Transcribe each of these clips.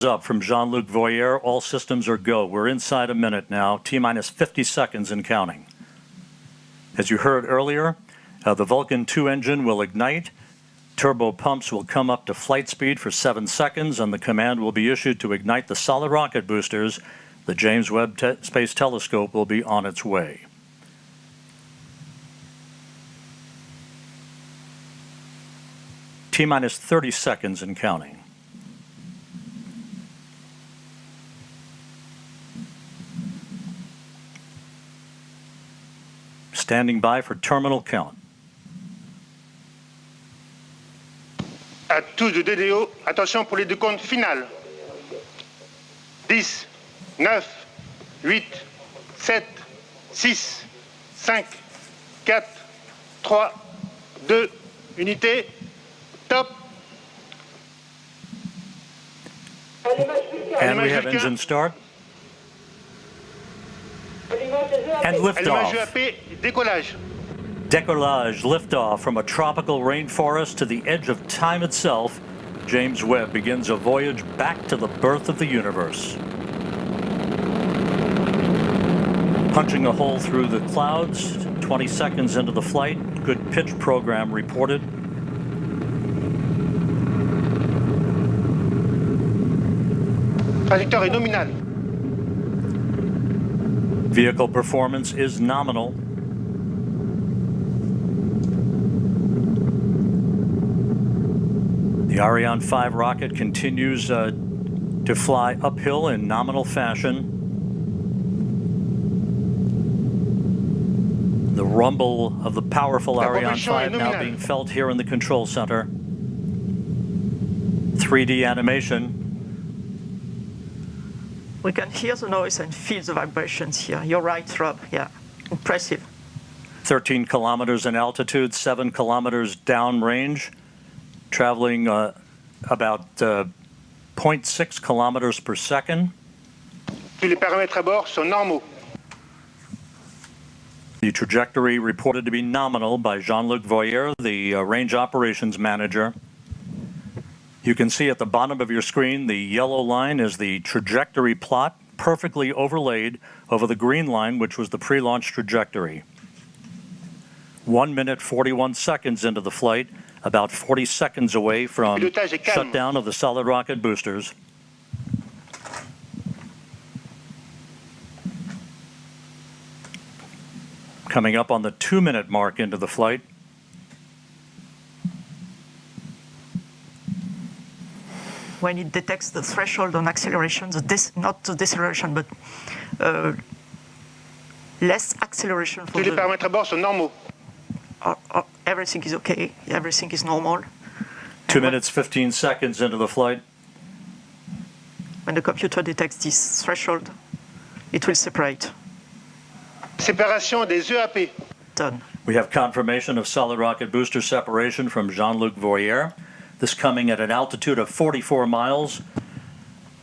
Up from Jean-Luc Voyer. All systems are go. We're inside a minute now. T-minus 50 seconds and counting. As you heard earlier, the Vulcan 2 engine will ignite. Turbo pumps will come up to flight speed for 7 seconds, and the command will be issued to ignite the solid rocket boosters. The James Webb Space Telescope will be on its way. T-minus 30 seconds and counting. Standing by for terminal count. À tous de DDO, attention pour les décomptes finales. 10, 9, 8, 7, 6, 5, 4, 3, 2, unité, top. And we have engine start. And liftoff. Décollage. Décollage, liftoff from a tropical rainforest to the edge of time itself. James Webb begins a voyage back to the birth of the universe. Punching a hole through the clouds, 20 seconds into the flight. Good pitch program reported. Trajectoire est nominale. Vehicle performance is nominal. The Ariane 5 rocket continues to fly uphill in nominal fashion. The rumble of the powerful Ariane 5 now being felt here in the control center. 3D animation. We can hear the noise and feel the vibrations here. You're right, Rob. Yeah, impressive. 13 kilometers in altitude, 7 kilometers downrange, traveling about 0.6 kilometers per second. Tous les paramètres à bord sont normaux. The trajectory reported to be nominal by Jean-Luc Voyer, the range operations manager. You can see at the bottom of your screen, the yellow line is the trajectory plot, perfectly overlaid over the green line, which was the pre-launch trajectory. 1 minute, 41 seconds into the flight, about 40 seconds away from shutdown of the solid rocket boosters. Coming up on the 2-minute mark into the flight. When it detects the threshold on acceleration, not the deceleration, but less acceleration for Tous les paramètres à bord sont normaux. Everything is okay, everything is normal. 2 minutes, 15 seconds into the flight. When the computer detects this threshold, it will separate. Séparation des EAP. Done. We have confirmation of solid rocket booster separation from Jean-Luc Voyer. This coming at an altitude of 44 miles.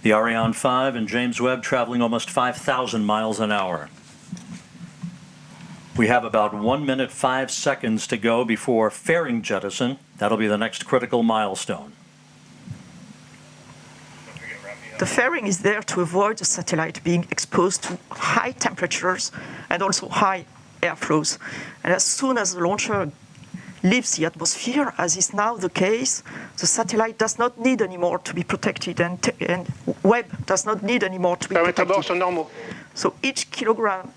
The Ariane 5 and James Webb traveling almost 5,000 miles an hour. We have about 1 minute, 5 seconds to go before fairing jettison. That'll be the next critical milestone. The fairing is there to avoid the satellite being exposed to high temperatures and also high airflows. And as soon as the launcher leaves the atmosphere, as is now the case, the satellite does not need anymore to be protected, and Webb does not need anymore to be protected. So each kilogram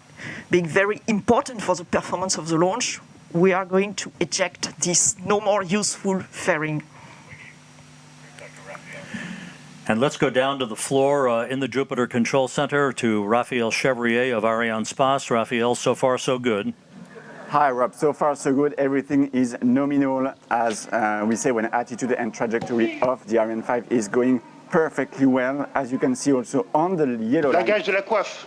being very important for the performance of the launch, we are going to eject this no more useful fairing. And let's go down to the floor in the Jupiter Control Center to Raphael Chevrier of Arianespace. Raphael, so far so good. Hi, Rob. So far, so good. Everything is nominal, as we say, when attitude and trajectory of the Ariane 5 is going perfectly well. As you can see also on the yellow line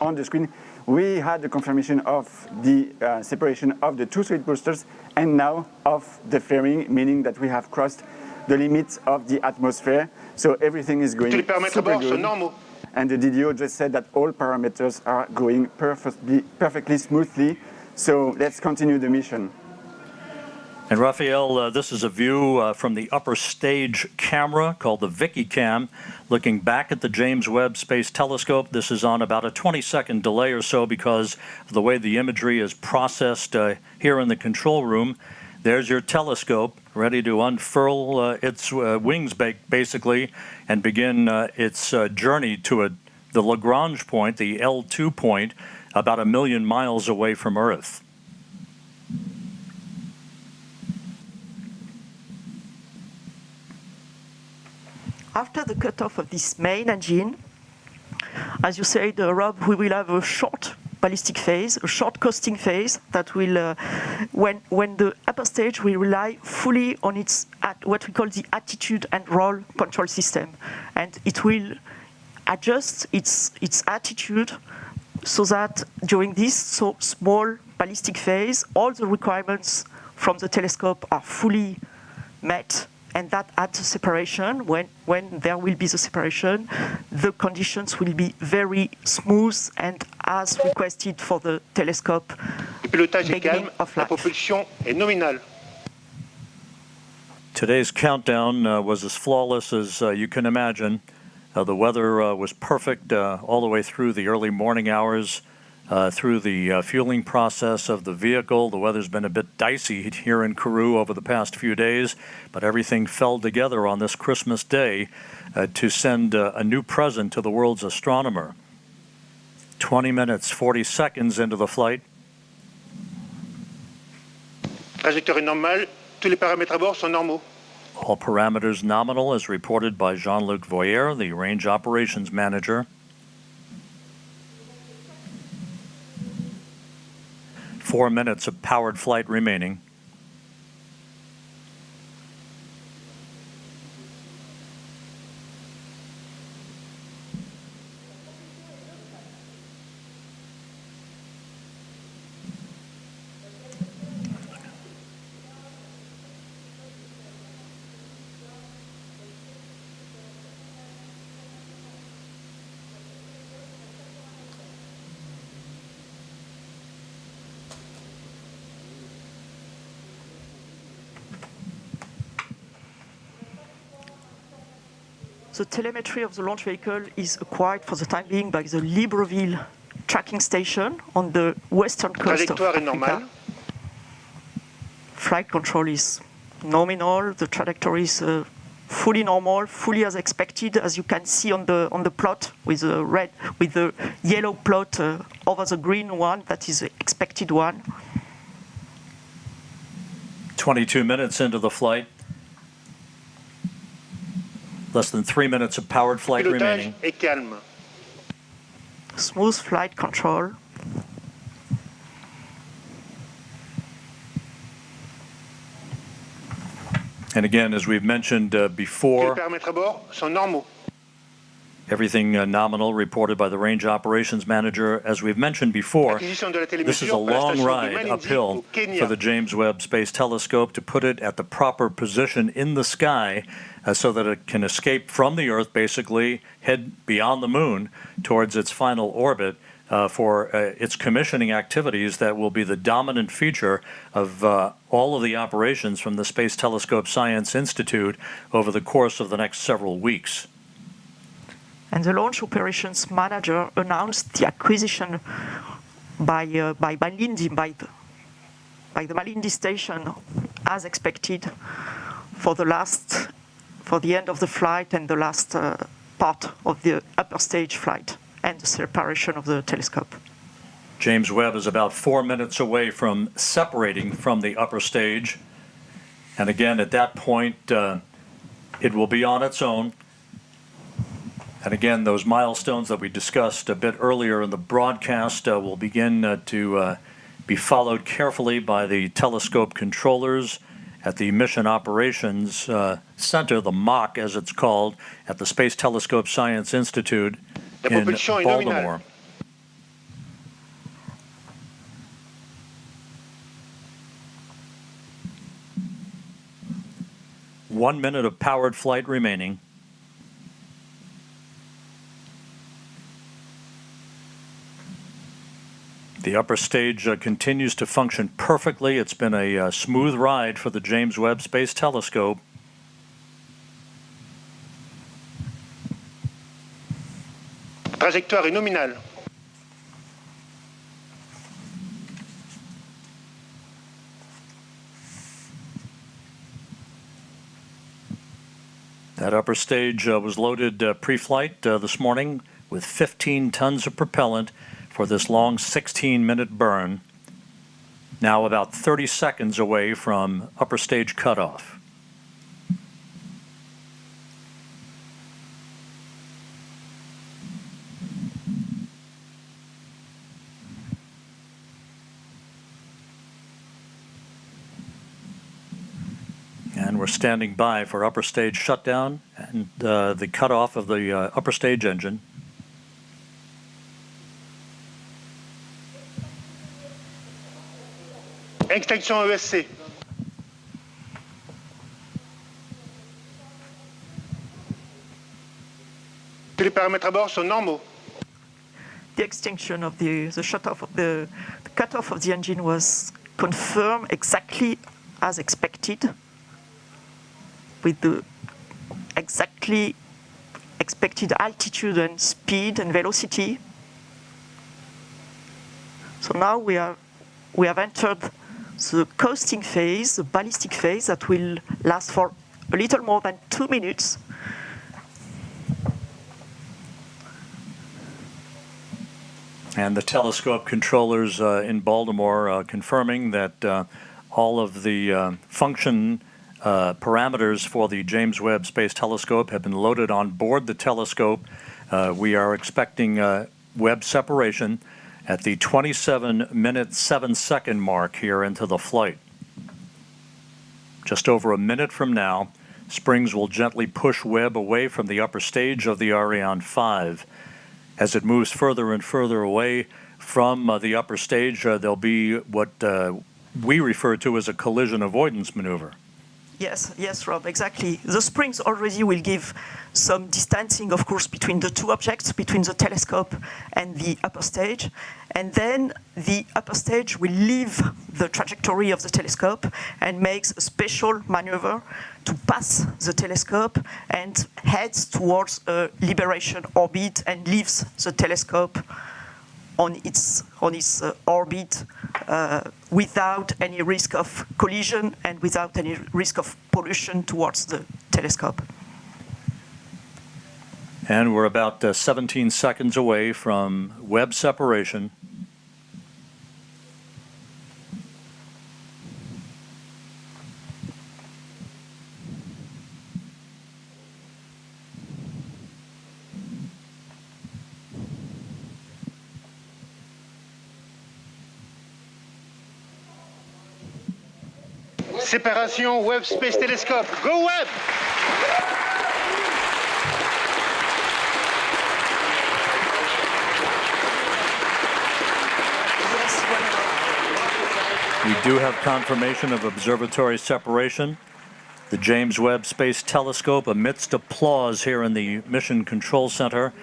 on the screen, we had the confirmation of the separation of the two solid boosters and now of the fairing, meaning that we have crossed the limits of the atmosphere. So everything is going super good. And the DDO just said that all parameters are going perfectly smoothly. So let's continue the mission. And Raphael, this is a view from the upper stage camera called the Vicky Cam, looking back at the James Webb Space Telescope. This is on about a 20-second delay or so because of the way the imagery is processed here in the control room. There's your telescope ready to unfurl its wings basically and begin its journey to the Lagrange point, the L2 point, about 1 million miles away from Earth. After the cutoff of this main engine, as you said, Rob, we will have a short ballistic phase, a short coasting phase that will, when the upper stage will rely fully on its what we call the attitude and roll control system, and it will adjust its attitude so that during this small ballistic phase, all the requirements from the telescope are fully met. And that at the separation, when there will be the separation, the conditions will be very smooth and as requested for the telescope. Le pilotage est beginning calme, of la life. propulsion est nominale. Today's countdown was as flawless as you can imagine. The weather was perfect all the way through the early morning hours, through the fueling process of the vehicle. The weather's been a bit dicey here in Kourou over the past few days, but everything fell together on this Christmas Day to send a new present to the world's astronomer. 20 minutes, 40 seconds into the flight. Trajectoire normale, tous les paramètres à bord sont normaux. All parameters nominal as reported by Jean-Luc Voyer, the range operations manager. 4 minutes of powered flight remaining. The telemetry of the launch vehicle is acquired for the time being by the Libreville tracking station on the western coast of Trajectoire est Africa. normale. Flight control is nominal. The trajectory is fully normal, fully as expected, as you can see on the plot with the yellow plot over the green one. That is the expected one. 22 minutes into the flight. Less than 3 minutes of powered flight Pilotage remaining. est calme. Smooth flight control. And again, as we've mentioned Les before, paramètres à bord sont normaux. everything nominal reported by the range operations manager. As we've mentioned before, Acquisition de la this is a télémesure par la long station de ride Malindi uphill au Kenya. for the James Webb Space Telescope to put it at the proper position in the sky so that it can escape from the Earth, basically head beyond the moon towards its final orbit for its commissioning activities that will be the dominant feature of all of the operations from the Space Telescope Science Institute over the course of the next several weeks. And the launch operations manager announced the acquisition by Malindi, by the Malindi station, as expected, for the end of the flight and the last part of the upper stage flight and the separation of the telescope. James Webb is about 4 minutes away from separating from the upper stage. And again, at that point, it will be on its own. And again, those milestones that we discussed a bit earlier in the broadcast will begin to be followed carefully by the telescope controllers at the Mission Operations Center, the MOC as it's called, at the Space Telescope Science Institute in Baltimore. One minute of powered flight remaining. The upper stage continues to function perfectly. It's been a smooth ride for the James Webb Space Telescope. Trajectoire est nominale. That upper stage was loaded pre-flight this morning with 15 tons of propellant for this long 16-minute burn. Now about 30 seconds away from upper stage cutoff. And we're standing by for upper stage shutdown and the cutoff of the upper stage engine. Extinction ESC. Tous les paramètres à bord sont normaux. The extinction of the shut-off of the cut-off of the engine was confirmed exactly as expected, with the exactly expected altitude and speed and velocity. So now we have entered the coasting phase, the ballistic phase, that will last for a little more than 2 minutes. And the telescope controllers in Baltimore confirming that all of the function parameters for the James Webb Space Telescope have been loaded on board the telescope. We are expecting Webb separation at the 27-minute 7-second mark here into the flight. Just over a minute from now, springs will gently push Webb away from the upper stage of the Ariane 5. As it moves further and further away from the upper stage, there'll be what we refer to as a collision avoidance maneuver. Yes, Rob, exactly. The springs already will give some distancing, of course, between the two objects, between the telescope and the upper stage. And then the upper stage will leave the trajectory of the telescope and makes a special maneuver to pass the telescope and heads towards a liberation orbit and leaves the telescope on its orbit without any risk of collision and without any risk of pollution towards the telescope. And we're about 17 seconds away from Webb separation. Séparation Webb Space Telescope. Go Webb! We do have confirmation of observatory separation. The James Webb Space Telescope, amidst applause here in the Mission Control Center,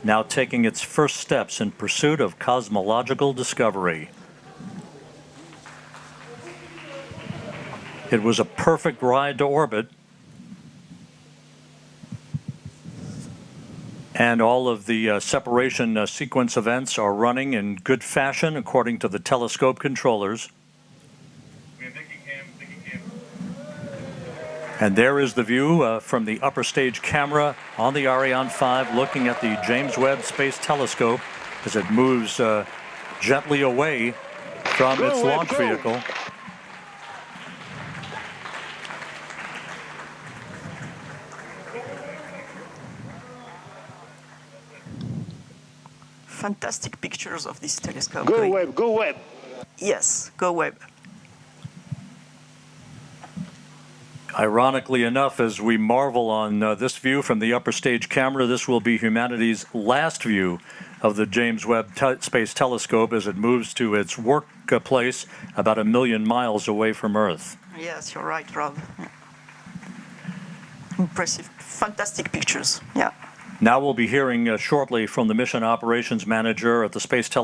now taking its first steps in pursuit of cosmological discovery. It was a perfect ride to orbit, and all of the separation sequence events are running in good fashion according to the telescope controllers. And there is the view from the upper stage camera on the Ariane 5 looking at the James Webb Space Telescope as it moves gently away from its launch vehicle. Fantastic pictures of this telescope. Go Webb, go Webb. Yes, go Webb. Ironically enough, as we marvel on this view from the upper stage camera, this will be humanity's last view of the James Webb Space Telescope as it moves to its workplace about 1 million miles away from Earth. Yes, you're right, Rob. Impressive, fantastic pictures. Yeah. Now we'll be hearing shortly from the mission operations manager at the Space Telescope.